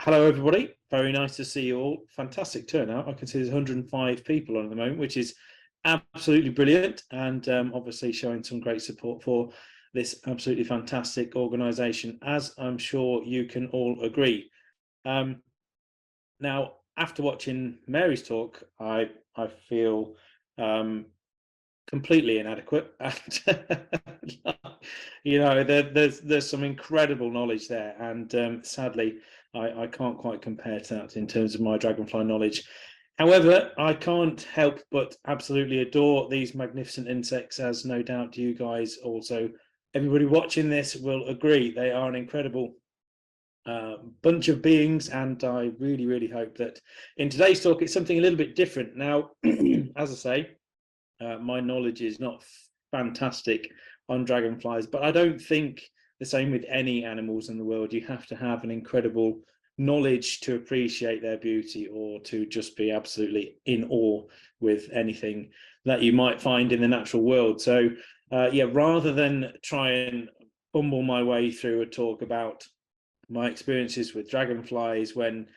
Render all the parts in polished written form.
Hello, everybody. Very nice to see you all. Fantastic turnout. I can see there's 105 people on at the moment, which is absolutely brilliant, and obviously showing some great support for this absolutely fantastic organisation, as I'm sure you can all agree. Now, after watching Mary's talk, I feel completely inadequate. You know, there's some incredible knowledge there, and sadly, I can't quite compare to that in terms of my Dragonfly knowledge. However, I can't help but absolutely adore these magnificent insects, as no doubt you guys also, everybody watching this will agree. They are an incredible bunch of beings, and I really hope that in today's talk it's something a little bit different. Now, as I say, my knowledge is not fantastic on dragonflies, but I don't think the same with any animals in the world. You have to have an incredible knowledge to appreciate their beauty, or to just be absolutely in awe with anything that you might find in the natural world. So yeah, rather than try and bumble my way through a talk about my experiences with dragonflies when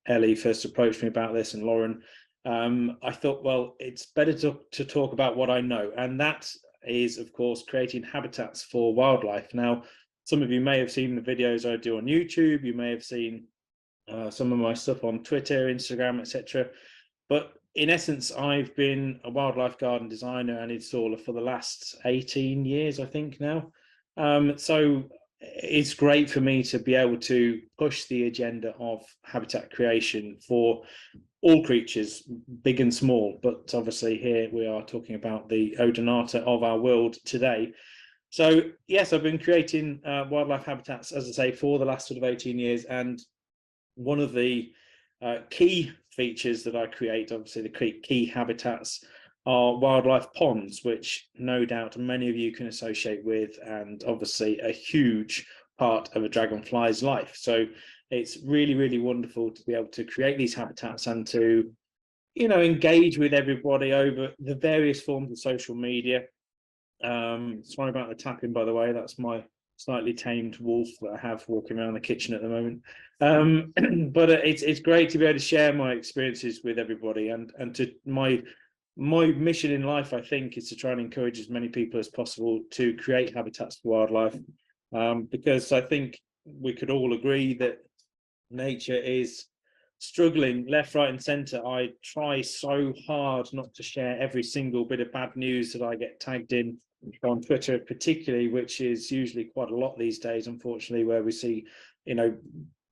Ellie first approached me about this, and Lauren, I thought, well, it's better to talk about what I know, and that is, of course, creating habitats for wildlife. Now, some of you may have seen the videos I do on YouTube. You may have seen some of my stuff on Twitter, Instagram, etc. But in essence, I've been a wildlife garden designer and installer for the last 18 years, I think now. So it's great for me to be able to push the agenda of habitat creation for all creatures, big and small. But obviously here we are talking about the Odonata of our world today. So yes, I've been creating wildlife habitats, as I say, for the last sort of 18 years. And one of the key features that I create, obviously the key habitats, are wildlife ponds, which no doubt many of you can associate with, and obviously a huge part of a dragonfly's life. So it's really wonderful to be able to create these habitats and to, you know, engage with everybody over the various forms of social media. Sorry about the tapping, by the way. That's my slightly tamed wolf that I have walking around the kitchen at the moment. But it's great to be able to share my experiences with everybody, and to my mission in life, I think, is to try and encourage as many people as possible to create habitats for wildlife, because I think we could all agree that nature is struggling left, right, and centre. I try so hard not to share every single bit of bad news that I get tagged in on Twitter, particularly, which is usually quite a lot these days, unfortunately, where we see, you know,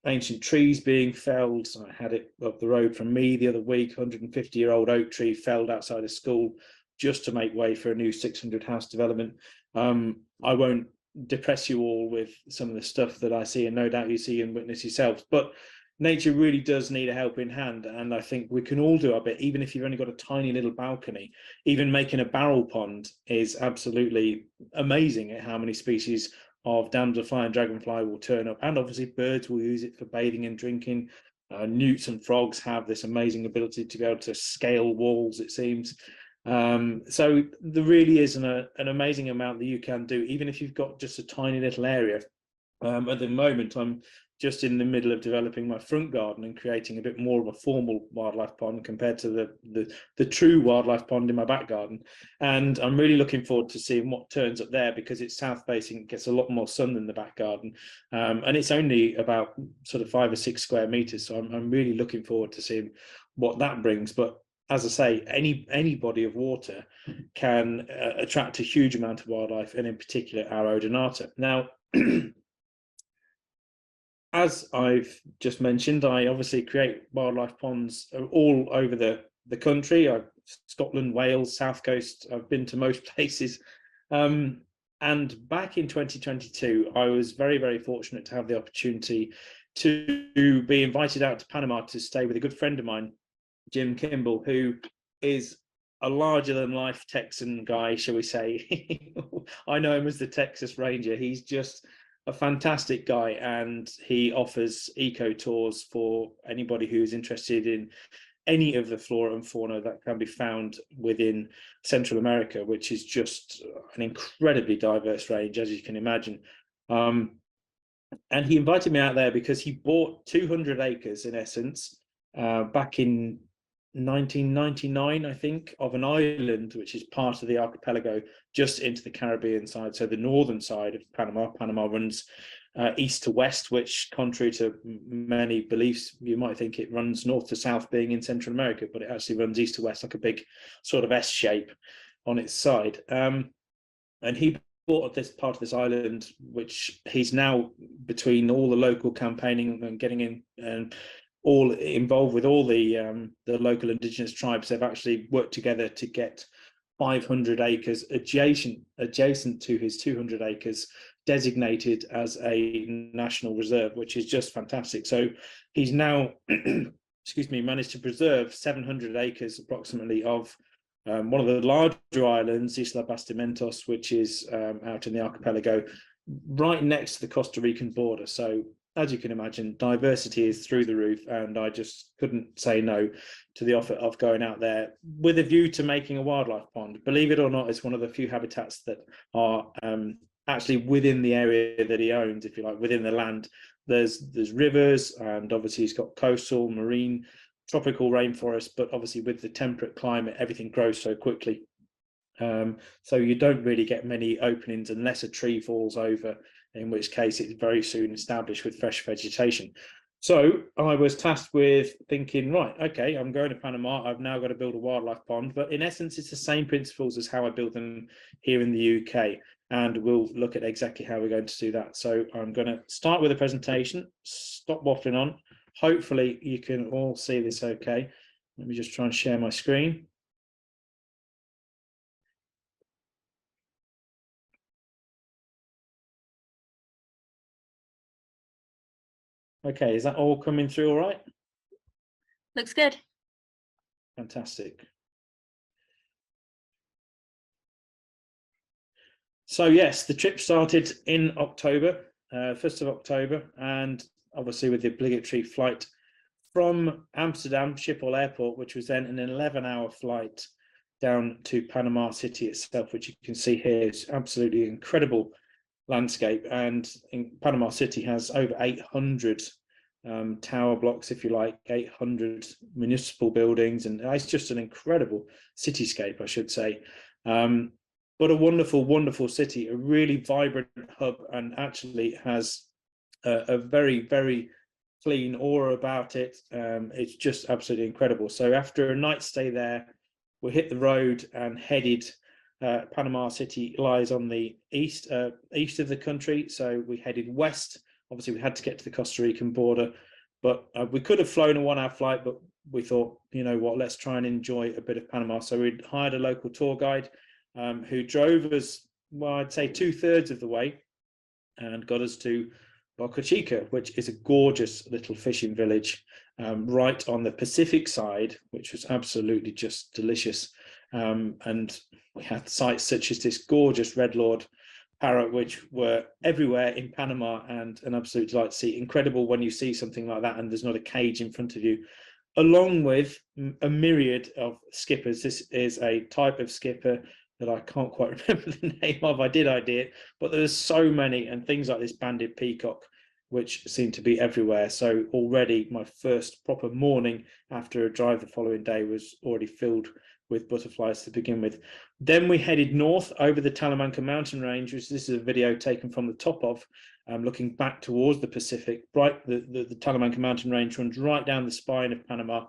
ancient trees being felled. I had it up the road from me the other week, 150-year-old oak tree felled outside a school just to make way for a new 600 house development. I won't depress you all with some of the stuff that I see, and no doubt you see and witness yourselves, but nature really does need a helping hand, and I think we can all do our bit. Even if you've only got a tiny little balcony, even making a barrel pond is absolutely amazing at how many species of damselfly and dragonfly will turn up, and obviously birds will use it for bathing and drinking. Newts and frogs have this amazing ability to be able to scale walls, it seems. So there really is an amazing amount that you can do, even if you've got just a tiny little area. At the moment, I'm just in the middle of developing my front garden and creating a bit more of a formal wildlife pond compared to the true wildlife pond in my back garden. And I'm really looking forward to seeing what turns up there, because it's south facing, it gets a lot more sun than the back garden, and it's only about sort of 5 or 6 square meters. So I'm really looking forward to seeing what that brings. But as I say, any body of water can attract a huge amount of wildlife, and in particular our Odonata. Now, as I've just mentioned, I obviously create wildlife ponds all over the country. Scotland, Wales, South Coast, I've been to most places. And back in 2022, I was very fortunate to have the opportunity to be invited out to Panama to stay with a good friend of mine, Jim Kimball, who is a larger than life Texan guy, shall we say. I know him as the Texas Ranger. He's just a fantastic guy, and he offers eco tours for anybody who's interested in any of the flora and fauna that can be found within Central America, which is just an incredibly diverse range, as you can imagine. And he invited me out there because he bought 200 acres in essence back in 1999, I think, of an island which is part of the archipelago just into the Caribbean side. So the northern side of Panama. Panama runs east to west, which, contrary to many beliefs, you might think it runs north to south, being in Central America, but it actually runs east to west like a big sort of S shape on its side. And he bought this part of this island, which he's now, between all the local campaigning and getting in and all involved with all the local indigenous tribes, they've actually worked together to get 500 acres adjacent to his 200 acres designated as a national reserve, which is just fantastic. So he's now excuse me, managed to preserve 700 acres approximately of one of the larger islands, Isla Bastimentos, which is out in the archipelago, right next to the Costa Rican border. So as you can imagine, diversity is through the roof, and I just couldn't say no to the offer of going out there with a view to making a wildlife pond. Believe it or not, it's one of the few habitats that are actually within the area that he owns, if you like, within the land. There's rivers, and obviously he's got coastal, marine, tropical rainforest, but obviously with the temperate climate, everything grows so quickly. So you don't really get many openings unless a tree falls over, in which case it's very soon established with fresh vegetation. So I was tasked with thinking, right, okay, I'm going to Panama. I've now got to build a wildlife pond, but in essence, it's the same principles as how I build them here in the UK. And we'll look at exactly how we're going to do that. So I'm going to start with a presentation, stop waffling on. Hopefully you can all see this okay. Let me just try and share my screen. Okay, is that all coming through all right? Looks good. Fantastic. So yes, the trip started in October, 1st of October, and obviously with the obligatory flight from Amsterdam Schiphol Airport, which was then an 11-hour flight down to Panama City itself, which you can see here is absolutely incredible landscape. And in Panama City has over 800 tower blocks, if you like, 800 municipal buildings, and it's just an incredible cityscape, I should say. But a wonderful, wonderful city, a really vibrant hub, and actually has a very, very clean aura about it. It's just absolutely incredible. So after a night stay there, we hit the road and headed. Panama City lies on the east of the country, so we headed west. Obviously, we had to get to the Costa Rican border, but we could have flown a 1-hour flight, but we thought, you know what, let's try and enjoy a bit of Panama. So we hired a local tour guide who drove us, well, I'd say 2/3 of the way, and got us to Boca Chica, which is a gorgeous little fishing village right on the Pacific side, which was absolutely just delicious. And we had sites such as this gorgeous red lord parrot, which were everywhere in Panama, and an absolute delight to see. Incredible when you see something like that and there's not a cage in front of you, along with a myriad of skippers. This is a type of skipper that I can't quite remember the name of. I did it, but there's so many, and things like this banded peacock, which seem to be everywhere. So already my first proper morning after a drive the following day was already filled with butterflies to begin with. Then we headed north over the Talamanca mountain range, which this is a video taken from the top of, looking back towards the Pacific. Right, the Talamanca mountain range runs right down the spine of Panama.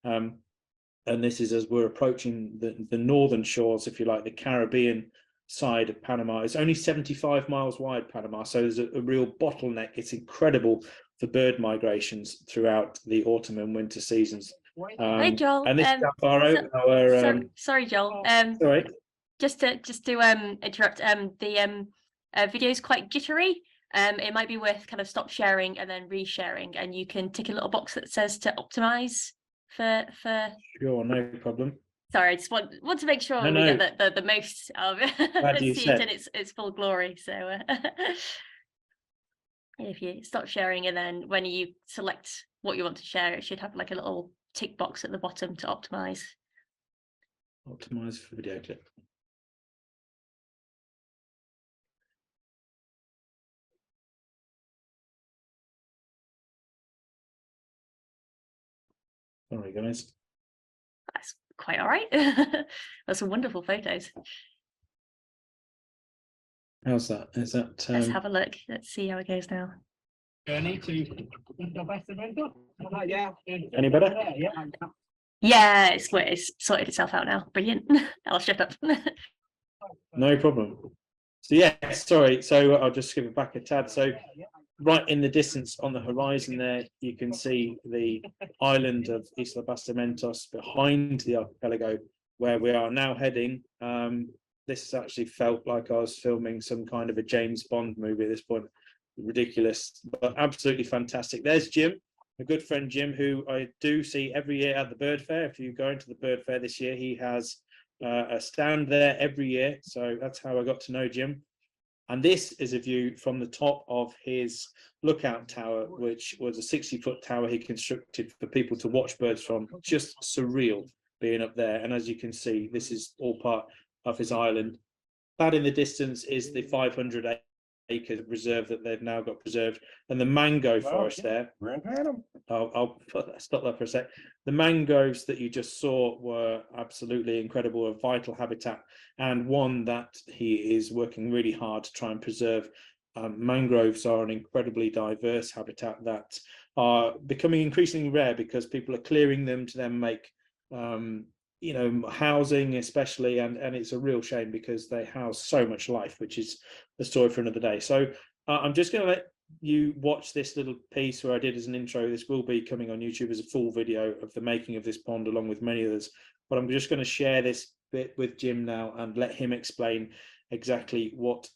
And this is as we're approaching the northern shores, if you like, the Caribbean side of Panama. It's only 75 miles wide, Panama, so there's a real bottleneck. It's incredible for bird migrations throughout the autumn and winter seasons. Hey Joel, and this is Alvaro, sorry Joel, sorry. just to interrupt, the video is quite jittery. It might be worth kind of stop sharing and then resharing, and you can tick a little box that says to optimize for Sure, no problem. Sorry, I just want to make sure we get the most of it, see it in its full glory. So if you stop sharing, and then when you select what you want to share, it should have like a little tick box at the bottom to optimize. Optimize for video clip. Sorry, guys. That's quite all right. That's some wonderful photos. How's that? Is that Let's have a look. Let's see how it goes now. journey to any better? Yeah, it's sorted itself out now. Brilliant. I'll shut up. No problem. So yeah, sorry. So I'll just skip it back a tad. So right in the distance on the horizon there, you can see the island of Isla Bastimentos behind the archipelago where we are now heading. This has actually felt like I was filming some kind of a James Bond movie at this point. Ridiculous, but absolutely fantastic. There's Jim, a good friend Jim, who I do see every year at the bird fair. If you go into the bird fair this year, he has a stand there every year. So that's how I got to know Jim. And this is a view from the top of his lookout tower, which was a 60-foot tower he constructed for people to watch birds from. Just surreal being up there. And as you can see, this is all part of his island. That in the distance is the 500-acre reserve that they've now got preserved, and the mango forest there. We're in Panama. I'll stop there for a sec. The mangroves that you just saw were absolutely incredible, a vital habitat, and one that he is working really hard to try and preserve. Mangroves are an incredibly diverse habitat that are becoming increasingly rare because people are clearing them to then make housing especially, and it's a real shame because they house so much life, which is the story for another day. So I'm just going to let you watch this little piece where I did as an intro. This will be coming on YouTube as a full video of the making of this pond along with many others, but I'm just going to share this bit with Jim now and let him explain exactly what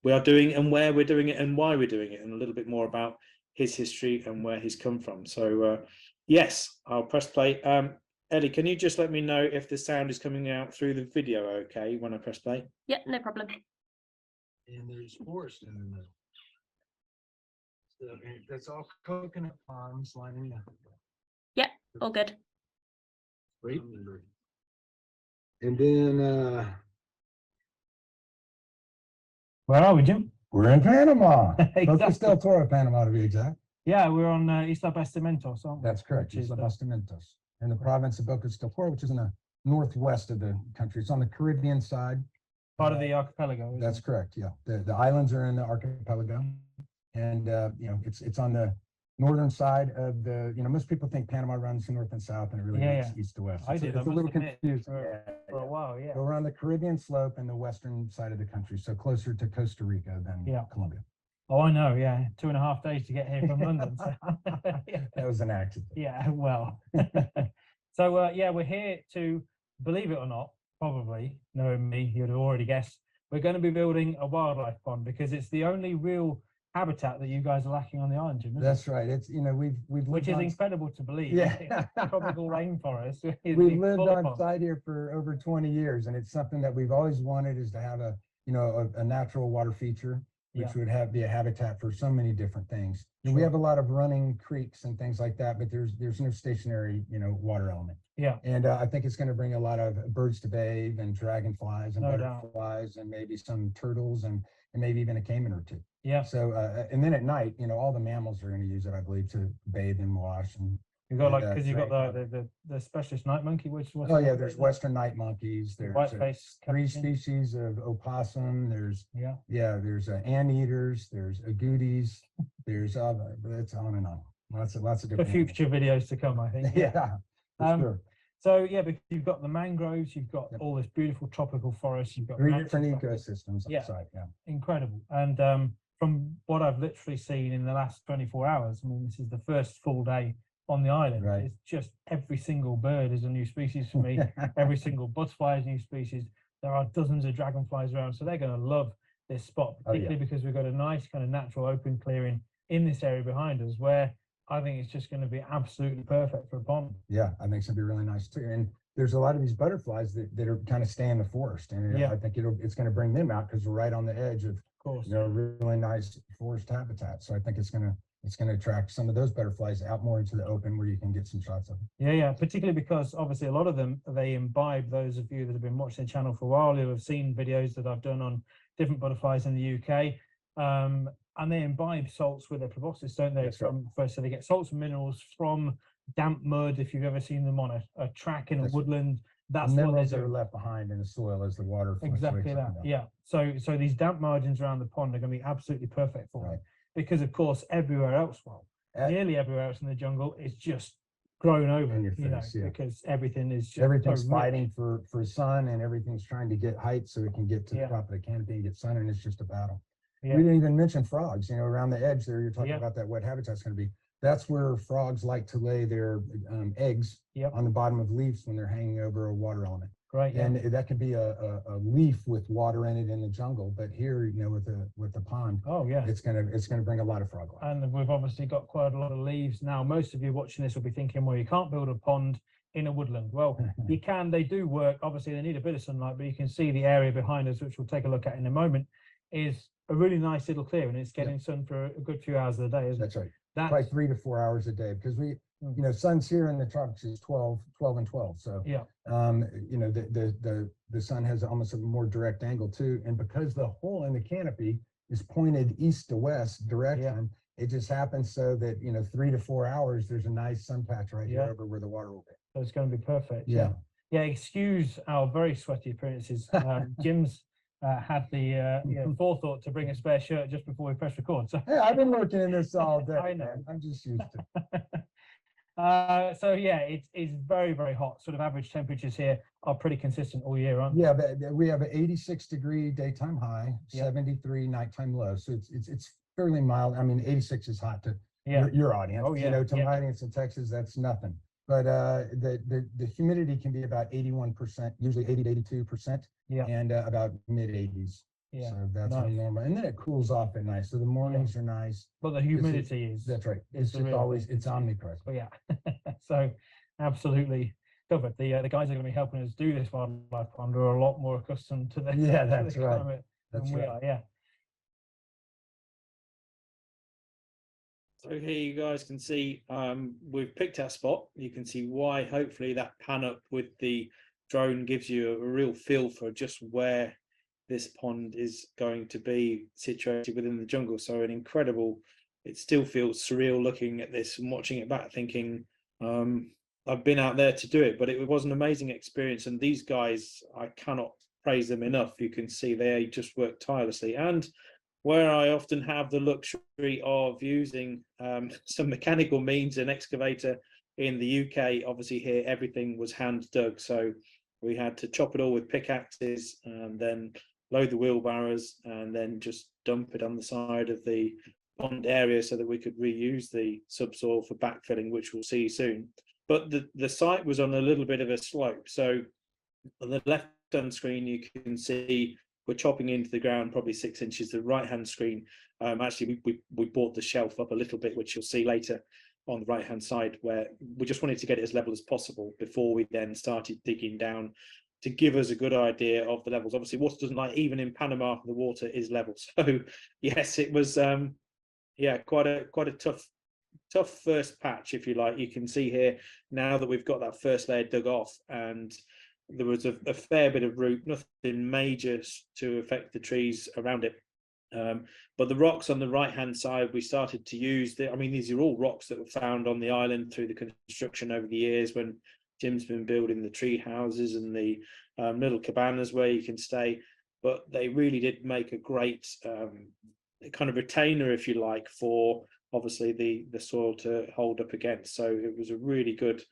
we are doing and where we're doing it and why we're doing it, and a little bit more about his history and where he's come from. So yes, I'll press play. Ellie, can you just let me know if the sound is coming out through the video okay when I press play? Yeah, no problem. And there's forest in the middle. So that's all coconut palms lining up. Yeah, all good. Great. And then Where are we, Jim? we're in Panama. Exactly. Focus del Toro, Panama to be exact. Yeah, we're on Isla Bastimentos, aren't we? That's correct. Which is Isla the- Bastimentos in the province of Focus del Toro, which is in the northwest of the country. It's on the Caribbean side. Part of the archipelago. isn't That's it? correct. Yeah, the islands are in the archipelago, and it's on the northern side of the. Most people think Panama runs north and south, and it really Yeah, runs east to west. I It's did, a I must little admit, confusing. For a while, yeah. So we're on the Caribbean slope and the western side of the country, so closer to Costa Rica than Yeah. Colombia. Oh, I know, yeah. 2.5 days to get here from London. So. That was an accident. Yeah, well. So, yeah, we're here to, believe it or not, probably, knowing me, you'd have already guessed, we're going to be building a wildlife pond because it's the only real habitat that you guys are lacking on the island, Jim. isn't That's it? right. It's we've Which lived is on, incredible to believe. Yeah. Tropical rainforest. we've lived on site here for over 20 years, and it's something that we've always wanted is to have a natural water feature, which Yeah. would be a habitat for so many different things. And we Sure. have a lot of running creeks and things like that, but there's no stationary water element. Yeah. And I think it's going to bring a lot of birds to bathe and dragonflies and No doubt. butterflies and maybe some turtles and maybe even a caiman or two. Yeah. So and then at night, all the mammals are going to use it, I believe, to bathe and wash. And You've got like, and, because you've got right. the specialist night monkey, which was. oh yeah, there's western night monkeys. There's white face. three species of opossum. There's Yeah. there's anteaters. There's agoutis. There's it's on and on. Lots of For different future videos to come, I think. yeah, for sure. So yeah, but you've got the mangroves, you've got Yep. all this beautiful tropical forest, you've got 3 mountain different tropical- ecosystems on Yeah. site. Yeah. incredible. And from what I've literally seen in the last 24 hours, I mean, this is the first full day on the island. Right. It's just every single bird is a new species for me. Every single butterfly is a new species. There are dozens of dragonflies around, so they're going to love this spot, Oh, yeah. particularly because we've got a nice kind of natural open clearing in this area behind us, where I think it's just going to be absolutely perfect for a pond. Yeah, I think it's gonna be really nice too. And there's a lot of these butterflies that are kind of stay in the forest, and Yeah. I think it's going to bring them out because we're right on the edge of Of course. really nice forest habitat. So I think it's going to attract some of those butterflies out more into the open where you can get some shots of them. Yeah, particularly because obviously a lot of them, they imbibe, those of you that have been watching the channel for a while, who have seen videos that I've done on different butterflies in the UK, and they imbibe salts with their proboscis, don't they? That's right. So they get salts and minerals from damp mud. If you've ever seen them on a track in a That's- woodland, that's The what they're minerals that are doing. left behind in the soil as the water fluctuates Exactly up that. and down. Yeah. So these damp margins around the pond are going to be absolutely perfect for them, Right. because of course everywhere else, well, Uh, nearly everywhere else in the jungle is just grown over, In your you know, face, yeah. because everything is just Everything's so rich. fighting for sun, and everything's trying to get height so it can get to the Yeah. top of the canopy and get sun, and it's just a battle. Yeah. We didn't even mention frogs, you know, around the edge there, you're talking Yeah. about that wet habitat's going to be. That's where frogs like to lay their eggs Yep. on the bottom of leaves when they're hanging over a water element. Great. Yeah. And that could be a leaf with water in it in the jungle, but here, you know, with the pond, Oh yeah. it's gonna bring a lot of frog life. And we've obviously got quite a lot of leaves now. Most of you watching this will be thinking, well, you can't build a pond in a woodland. Well, you can. They do work. Obviously, they need a bit of sunlight, but you can see the area behind us, which we'll take a look at in a moment, is a really nice little clearing. It's getting sun for a good few hours of the day, isn't it? That's right. That's Like 3 to 4 hours a day, because we, Mm. you know, sun's here in the tropics is 12 and 12. So, yeah. you know, the sun has almost a more direct angle too. And because the hole in the canopy is pointed east to west direction, it just happens so that, you know, 3 to 4 hours, there's a nice sun patch right here Yeah. over where the water will be. So it's going to be perfect. Yeah. Yeah. Excuse our very sweaty appearances. Jim's had the forethought to bring a spare shirt just before we press record. So Hey, I've been working in this all day. I know. Man. I'm just used to it. So yeah, it's very, very hot. Sort of average temperatures here are pretty consistent all year round. Yeah, but we have an 86-degree daytime high, Yeah. 73 nighttime low. So it's fairly mild. I mean, 86 is hot to Yeah. your audience. Oh, yeah, You know, to yeah. my audience in Texas, that's nothing. But the humidity can be about 81%, usually 80 to 82%, Yeah. and about mid 80s. Yeah. So that's Nice. normal. And then it cools off at night. So the mornings are nice. But the humidity is. That's right. It's It's the just real always, thing. it's omnipresent. But yeah. So absolutely covered. The guys are going to be helping us do this wildlife pond are a lot more accustomed to the Yeah, to that's the right. climate That's than we right. are. Yeah. So here you guys can see we've picked our spot. You can see why hopefully that pan up with the drone gives you a real feel for just where this pond is going to be situated within the jungle. So an incredible, it still feels surreal looking at this and watching it back thinking I've been out there to do it, but it was an amazing experience. And these guys, I cannot praise them enough. You can see they just work tirelessly. And where I often have the luxury of using some mechanical means, an excavator in the UK, obviously here everything was hand dug. So we had to chop it all with pickaxes and then load the wheelbarrows and then just dump it on the side of the pond area so that we could reuse the subsoil for backfilling, which we'll see soon. But the site was on a little bit of a slope. So on the left-hand screen, you can see we're chopping into the ground probably 6 inches. The right-hand screen, actually, we brought the shelf up a little bit, which you'll see later on the right-hand side, where we just wanted to get it as level as possible before we then started digging down to give us a good idea of the levels. Obviously, water doesn't lie. Even in Panama, the water is level. So yes, it was quite a tough first patch, if you like. You can see here now that we've got that first layer dug off, and there was a fair bit of root, nothing major to affect the trees around it. But the rocks on the right hand side, we started to use these are all rocks that were found on the island through the construction over the years when Jim's been building the tree houses and the little cabanas where you can stay. But they really did make a great kind of retainer, if you like, for obviously the soil to hold up against. So it was a really good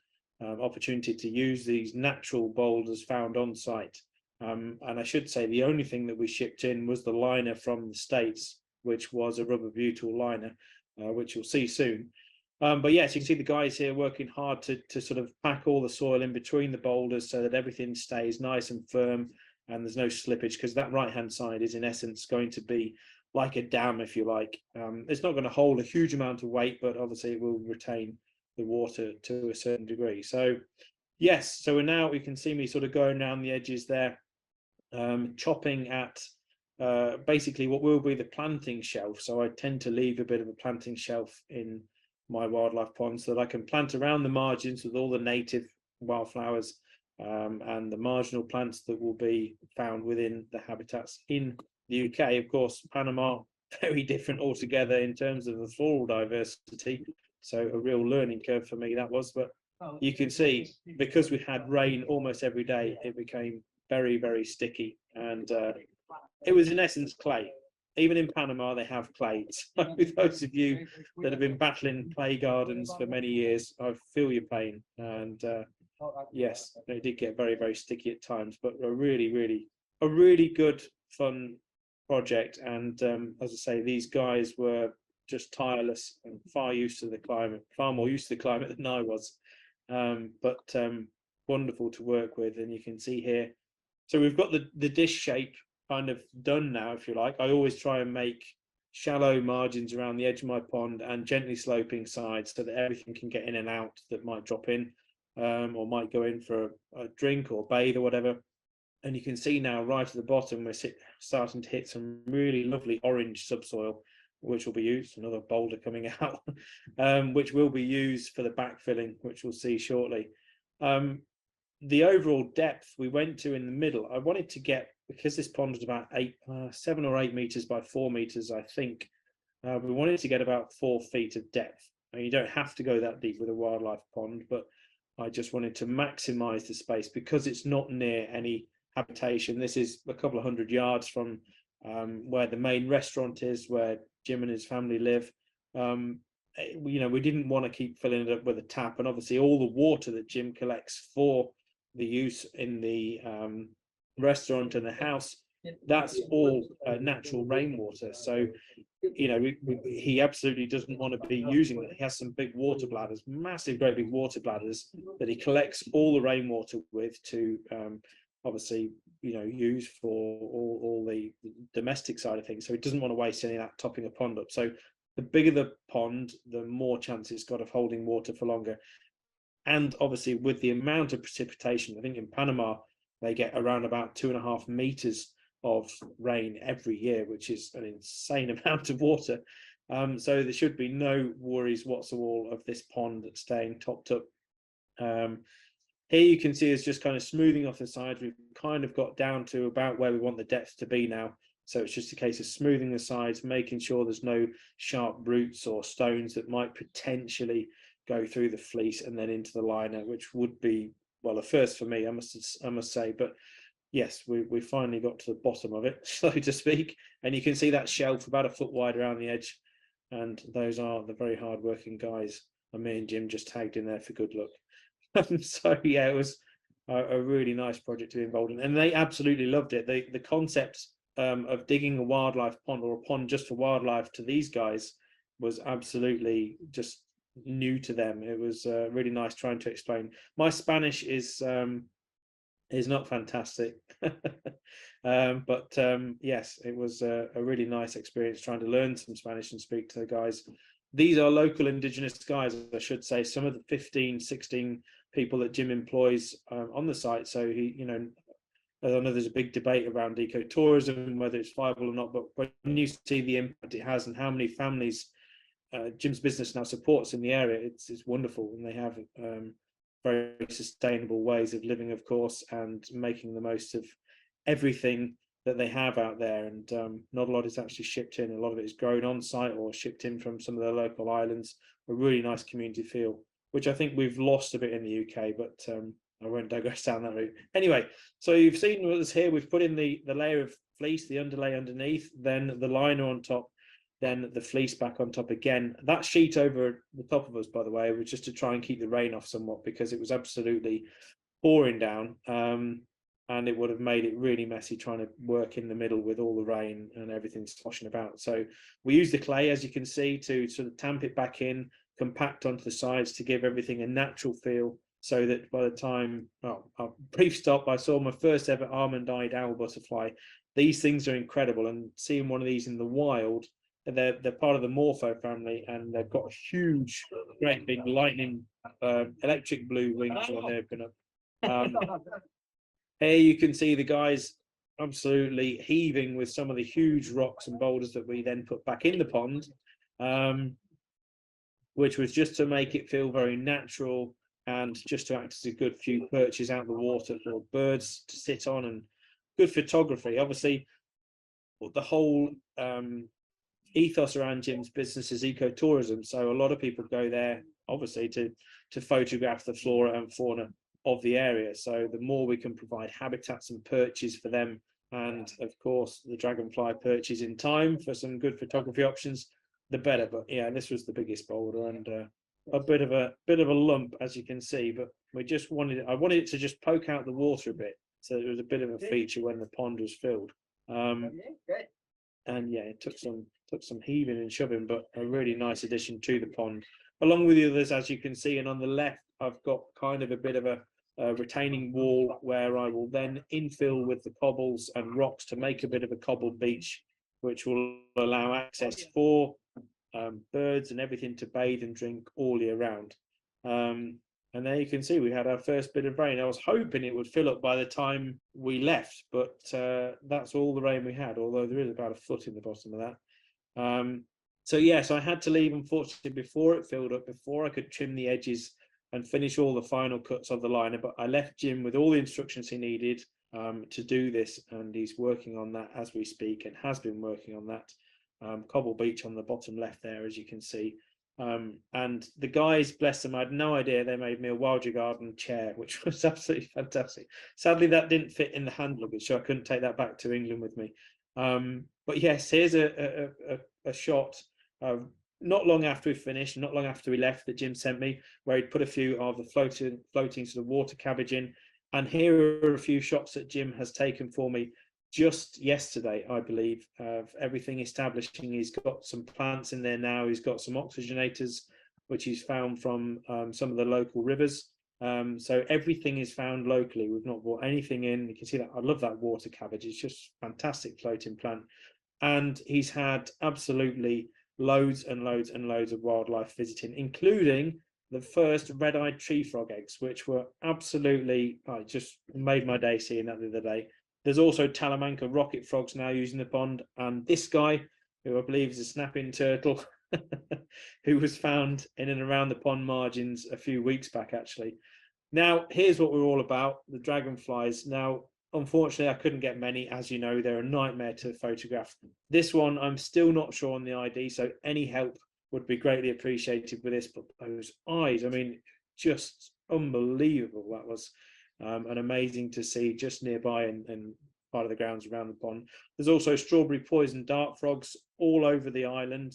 opportunity to use these natural boulders found on site. And I should say the only thing that we shipped in was the liner from the States, which was a rubber butyl liner, which you'll see soon. But yes, you can see the guys here working hard to sort of pack all the soil in between the boulders so that everything stays nice and firm and there's no slippage, because that right hand side is in essence going to be like a dam, if you like. It's not going to hold a huge amount of weight, but obviously it will retain the water to a certain degree. So yes, so now you can see me sort of going around the edges there, chopping at basically what will be the planting shelf. So I tend to leave a bit of a planting shelf in my wildlife pond so that I can plant around the margins with all the native wildflowers and the marginal plants that will be found within the habitats in the UK. Of course, Panama, very different altogether in terms of the floral diversity. So a real learning curve for me that was, but you can see because we had rain almost every day, it became very, very sticky, and it was in essence clay. Even in Panama, they have clay. So those of you that have been battling clay gardens for many years, I feel your pain. And yes, they did get very, very sticky at times, but a really good, fun project. And as I say, these guys were just tireless and far more used to the climate than I was. But wonderful to work with. And you can see here, so we've got the dish shape kind of done now, if you like. I always try and make shallow margins around the edge of my pond and gently sloping sides so that everything can get in and out that might drop in or might go in for a drink or bathe or whatever. And you can see now right at the bottom we're starting to hit some really lovely orange subsoil, which will be used, another boulder coming out, which will be used for the backfilling, which we'll see shortly. The overall depth we went to in the middle, I wanted to get, because this pond was about 7 or 8 meters by 4 meters, I think, we wanted to get about 4 feet of depth. And you don't have to go that deep with a wildlife pond, but I just wanted to maximize the space because it's not near any habitation. This is a couple of 100 yards from where the main restaurant is, where Jim and his family live. We didn't want to keep filling it up with a tap, and obviously all the water that Jim collects for the use in the restaurant and the house, that's all natural rainwater. So he absolutely doesn't want to be using it. He has some big water bladders, massive, great big water bladders that he collects all the rainwater with to obviously use for all the domestic side of things. So he doesn't want to waste any of that topping a pond up. So the bigger the pond, the more chance it's got of holding water for longer. And obviously with the amount of precipitation, I think in Panama they get around about 2.5 meters of rain every year, which is an insane amount of water. So there should be no worries whatsoever of this pond staying topped up. Here you can see it's just kind of smoothing off the sides. We've kind of got down to about where we want the depth to be now. So it's just a case of smoothing the sides, making sure there's no sharp roots or stones that might potentially go through the fleece and then into the liner, which would be, well, a first for me, I must say. But yes, we finally got to the bottom of it, so to speak. And you can see that shelf about 1 foot wide around the edge. And those are the very hard-working guys. And me and Jim just tagged in there for good luck. So yeah, it was a really nice project to be involved in. And they absolutely loved it. The concept of digging a wildlife pond or a pond just for wildlife to these guys was absolutely just new to them. It was really nice trying to explain. My Spanish is not fantastic, but yes, it was a really nice experience trying to learn some Spanish and speak to the guys. These are local indigenous guys, I should say. Some of the 15, 16 people that Jim employs on the site. So he, I know there's a big debate around ecotourism, whether it's viable or not, but when you see the impact it has and how many families Jim's business now supports in the area, it's wonderful. And they have very sustainable ways of living, of course, and making the most of everything that they have out there. And not a lot is actually shipped in. A lot of it is grown on site or shipped in from some of the local islands. A really nice community feel, which I think we've lost a bit in the UK, but I won't digress down that route. Anyway, so you've seen what is here. We've put in the layer of fleece, the underlay underneath, then the liner on top, then the fleece back on top again. That sheet over the top of us, by the way, was just to try and keep the rain off somewhat, because it was absolutely pouring down, and it would have made it really messy trying to work in the middle with all the rain and everything sloshing about. So we used the clay, as you can see, to sort of tamp it back in, compact onto the sides to give everything a natural feel, so that by the time, well, a brief stop, I saw my first ever almond-eyed owl butterfly. These things are incredible, and seeing one of these in the wild, they're part of the Morpho family, and they've got huge, great big lightning, electric blue wings when they open up. Here you can see the guys absolutely heaving with some of the huge rocks and boulders that we then put back in the pond, which was just to make it feel very natural and just to act as a good few perches out of the water for birds to sit on, and good photography. Obviously, the whole ethos around Jim's business is ecotourism. So a lot of people go there, obviously, to photograph the flora and fauna of the area. So the more we can provide habitats and perches for them, and of course the dragonfly perches in time for some good photography options, the better. But yeah, this was the biggest boulder, and a bit of a lump, as you can see. But I wanted it to just poke out the water a bit, so it was a bit of a feature when the pond was filled. And yeah, it took some heaving and shoving, but a really nice addition to the pond, along with the others, as you can see. And on the left, I've got kind of a bit of a retaining wall where I will then infill with the cobbles and rocks to make a bit of a cobbled beach, which will allow access for birds and everything to bathe and drink all year round. And there you can see we had our first bit of rain. I was hoping it would fill up by the time we left, but that's all the rain we had, although there is about a foot in the bottom of that. So yes, I had to leave, unfortunately, before it filled up, before I could trim the edges and finish all the final cuts of the liner. But I left Jim with all the instructions he needed to do this, and he's working on that as we speak, and has been working on that. Cobble beach on the bottom left there, as you can see. And the guys, bless them, I had no idea they made me a Wildlife Garden chair, which was absolutely fantastic. Sadly, that didn't fit in the hand luggage, so I couldn't take that back to England with me. But yes, here's a shot not long after we finished, not long after we left, that Jim sent me, where he'd put a few of the floating sort of water cabbage in. And here are a few shots that Jim has taken for me just yesterday, I believe, of everything establishing. He's got some plants in there now. He's got some oxygenators, which he's found from some of the local rivers. So everything is found locally. We've not bought anything in. You can see that. I love that water cabbage. It's just fantastic floating plant. And he's had absolutely loads and loads and loads of wildlife visiting, including the first red-eyed tree frog eggs, which were absolutely, I just made my day seeing that the other day. There's also Talamanca rocket frogs now using the pond, and this guy, who I believe is a snapping turtle, who was found in and around the pond margins a few weeks back, actually. Now, here's what we're all about, the dragonflies. Now, unfortunately, I couldn't get many. As you know, they're a nightmare to photograph. This one, I'm still not sure on the ID, so any help would be greatly appreciated with this. But those eyes, I mean, just unbelievable. That was and amazing to see just nearby and part of the grounds around the pond. There's also strawberry poison dart frogs all over the island,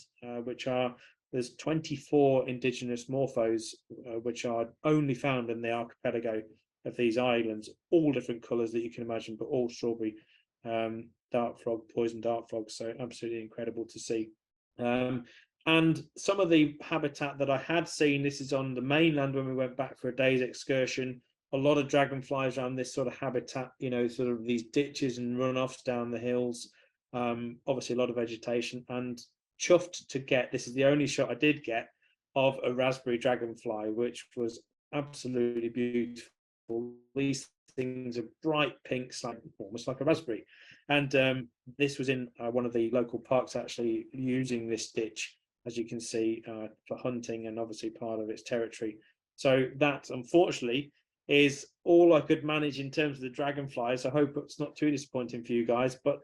there's 24 indigenous morphos, which are only found in the archipelago of these islands, all different colours that you can imagine, but all strawberry dart frog, poison dart frogs. So absolutely incredible to see. And some of the habitat that I had seen, this is on the mainland when we went back for a day's excursion, a lot of dragonflies around this sort of habitat, you know, sort of these ditches and runoffs down the hills. Obviously a lot of vegetation, and chuffed to get, this is the only shot I did get of a raspberry dragonfly, which was absolutely beautiful. These things are bright pinks, like almost like a raspberry. And this was in one of the local parks, actually using this ditch, as you can see, for hunting, and obviously part of its territory. So that, unfortunately, is all I could manage in terms of the dragonflies. I hope it's not too disappointing for you guys, but